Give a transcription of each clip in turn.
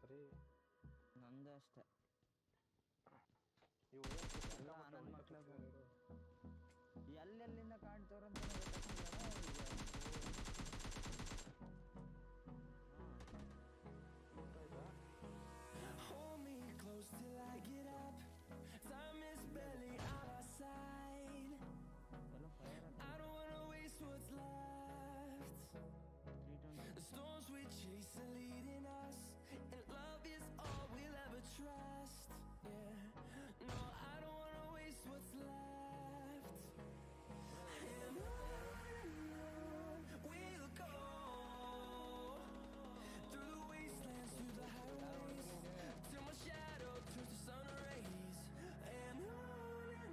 ಸರಿ. ನಂದು ಅಷ್ಟೇ. ಇವು ಎಲ್ಲ ನನ್ನ ಮಕ್ಳಿಗೆ ಎಲ್ಲೆಲ್ಲಿಂದ ಕಾಣ್ತವ್ರಂತ Hold me close till I get up. Time is barely on our side. I don't wanna waste what's left. The storms we chase are leading us, and love is all we'll ever trust. Yeah, no, I don't wanna waste what's left. And on we'll go, through the wastelands, through the highways, till my shadow turns to sun rays. And on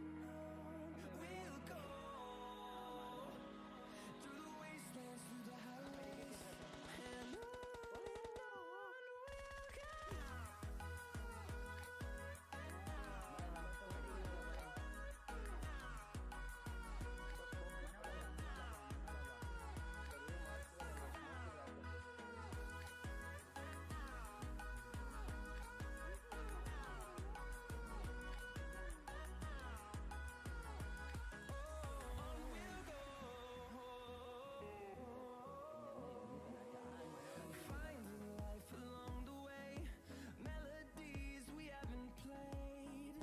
we'll go, through the wastelands, through the highways. And on we'll go. Finding life along the way, melodies we haven't played.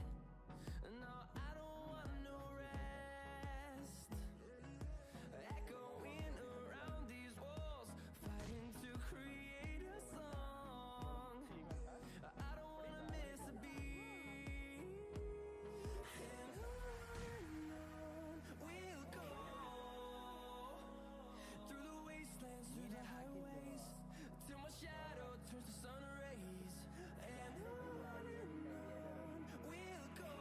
No, I don't want no rest. Echoing around these walls, fighting to create a song. I don't wanna miss a beat. And on we'll go, through the wastelands, through the highways, till my shadow turns to sun rays. And on we'll go,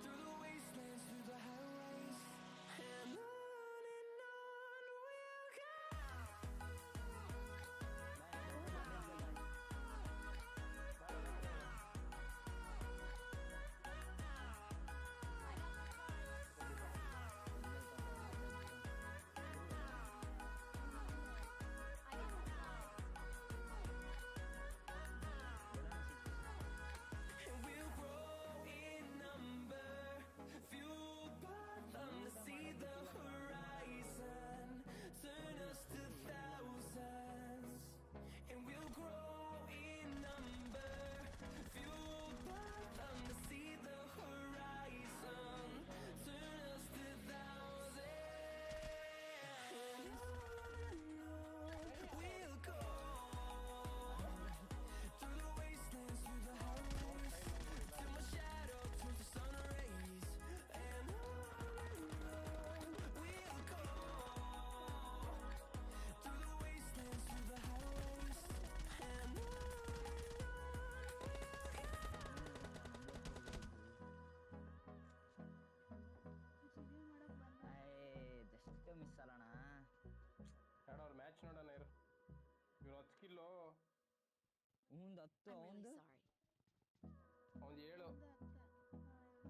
through the wastelands, through the highways. And on we'll go. And we'll grow in number, fueled by them to see the horizon, turn us to thousands. And we'll grow in number, fueled by them to see the horizon, turn us to thousands. And on we'll go, through the wastelands, through the highways, till my shadow turns to sun rays. And on we'll go, through the wastelands, through the highways. And on we'll go. Just miss ಅಲ್ಲಣ್ಣ. ಅವ್ರ match ನೋಡೋಣ ಇರು. ಇವ್ನು 10 kilo, ಮುಂದ್ 10 I'm really ಅವಂದು sorry. ಅವ್ನು 7.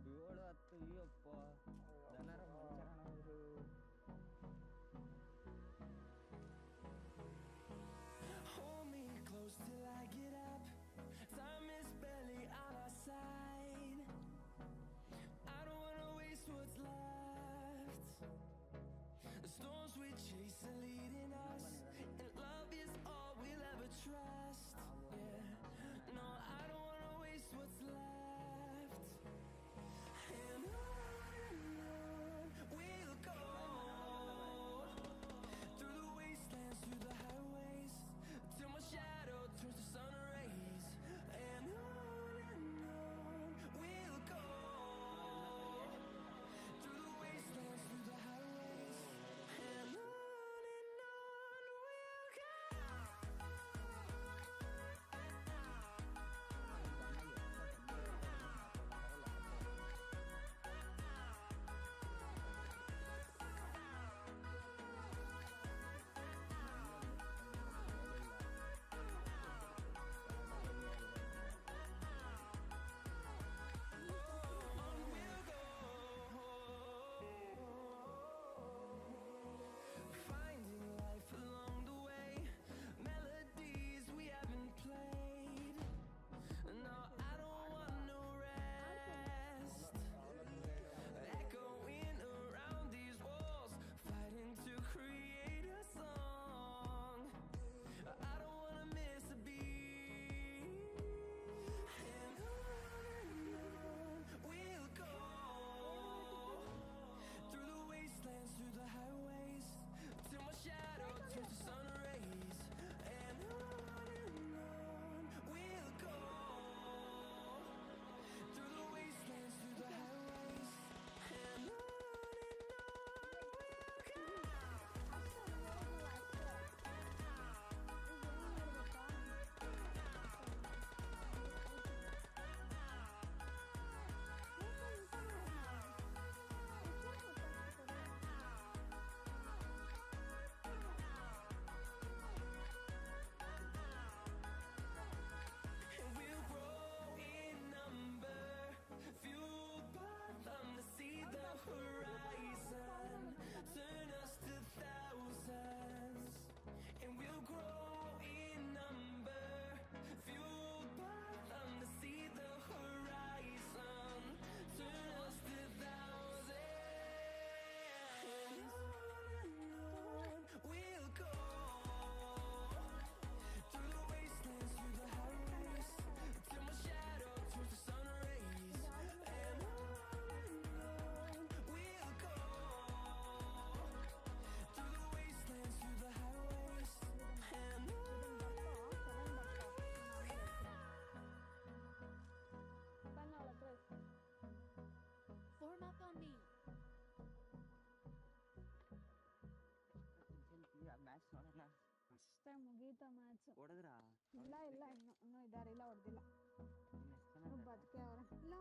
7 10 ಅಯ್ಯಪ್ಪ ದನರ ಮನುಷ್ಯರಣ್ಣ ಅವರು. Hold me close till I get up. Time is barely on our side. I don't wanna waste what's left. The storms we chase are leading us, and love is all we'll ever trust. Yeah, no, I don't wanna waste what's left. ಆಯ್ತಾ match ಹೊಡೆದ್ರಾ ಇಲ್ಲ ಇಲ್ಲ ಇನ್ನೂ ಇದಾರೆ ಇಲ್ಲ ಹೊಡೆದಿಲ್ಲ ನಿಮ್ಮ ಎಷ್ಟು ಜನ ಇನ್ನೂ ಇದ್ದಾರೆ ಬದುಕೆ ಅವ್ರೆ ಇಲ್ಲ